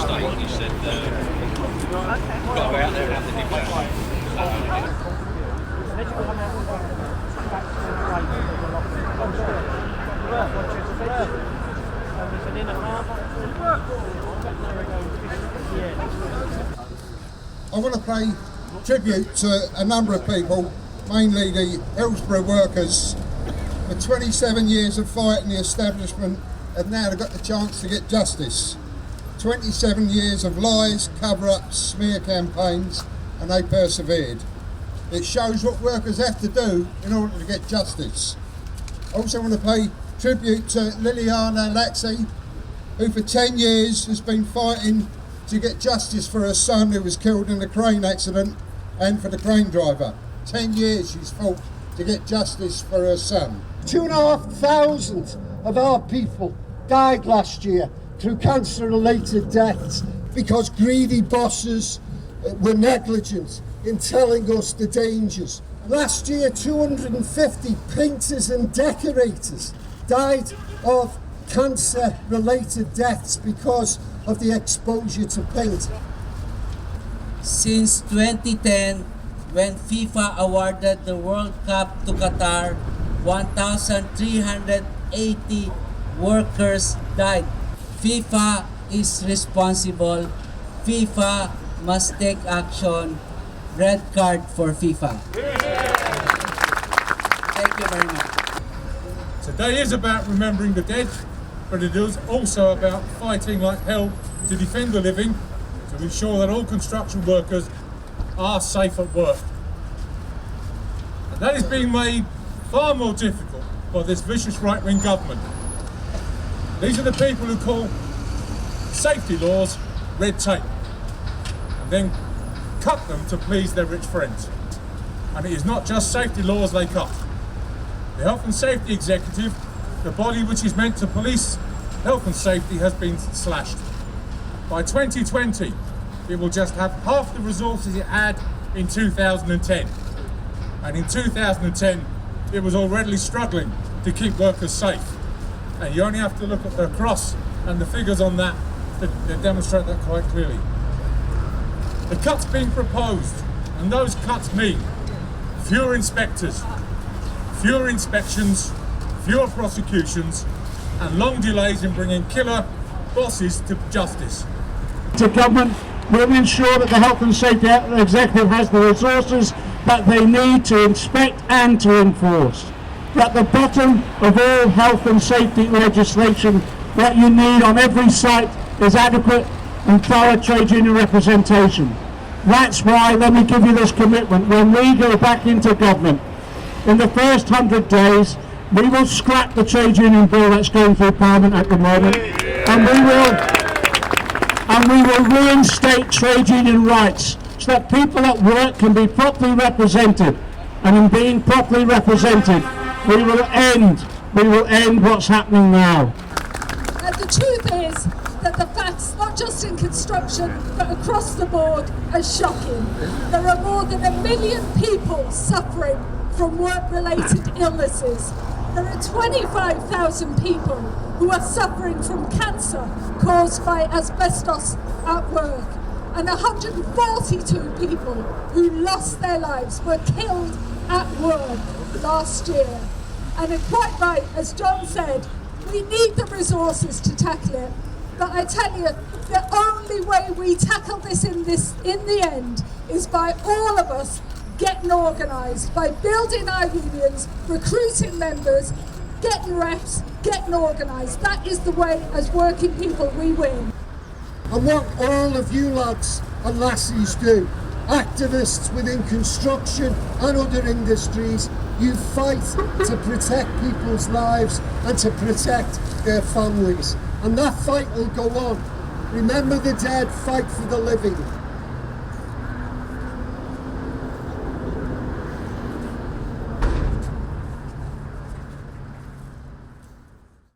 state, he said, you've got to go out there and have the debate. I want to pay tribute to a number of people, mainly the Hillsborough workers. For 27 years of fighting the establishment, and now they've got the chance to get justice. 27 years of lies, cover-ups, smear campaigns, and they persevered. It shows what workers have to do in order to get justice. I also want to pay tribute to Liliana Laxey, who for 10 years has been fighting to get justice for her son who was killed in a crane accident, and for the crane driver. 10 years she's fought to get justice for her son. 2,500 of our people died last year through cancer-related deaths because greedy bosses were negligent in telling us the dangers. Last year, 250 painters and decorators died of cancer-related deaths because of the exposure to paint. Since 2010, when FIFA awarded the World Cup to Qatar, 1,380 workers died. FIFA is responsible. FIFA must take action. Red card for FIFA. Thank you very much. Today is about remembering the dead, but it is also about fighting like hell to defend the living, to ensure that all construction workers are safe at work. And that is being made far more difficult by this vicious right-wing government. These are the people who call safety laws red tape, and then cut them to please their rich friends. And it is not just safety laws they cut. The Health and Safety Executive, the body which is meant to police health and safety, has been slashed. By 2020, it will just have half the resources it had in 2010. And in 2010, it was already struggling to keep workers safe. And you only have to look at the cross and the figures on that to demonstrate that quite clearly. The cuts being proposed, and those cuts mean fewer inspectors, fewer inspections, fewer prosecutions, and long delays in bringing killer bosses to justice. The government will ensure that the Health and Safety Executive has the resources that they need to inspect and to enforce. At the bottom of all health and safety legislation, what you need on every site is adequate and thorough trade union representation. That's why, let me give you this commitment, when we go back into government, in the first 100 days, we will scrap the trade union bill that's going through Parliament at the moment, and we will reinstate trade union rights so that people at work can be properly represented. And in being properly represented, we will end what's happening now. And the truth is that the facts, not just in construction, but across the board, are shocking. There are more than 1 million people suffering from work-related illnesses. There are 25,000 people who are suffering from cancer caused by asbestos at work. And 142 people who lost their lives were killed at work last year. And quite right, as John said, we need the resources to tackle it. But I tell you, the only way we tackle this in the end is by all of us getting organised, by building our unions, recruiting members, getting reps, getting organised. That is the way, as working people, we win. And what all of you lads and lassies do, activists within construction and other industries, you fight to protect people's lives and to protect their families. And that fight will go on. Remember the dead, fight for the living.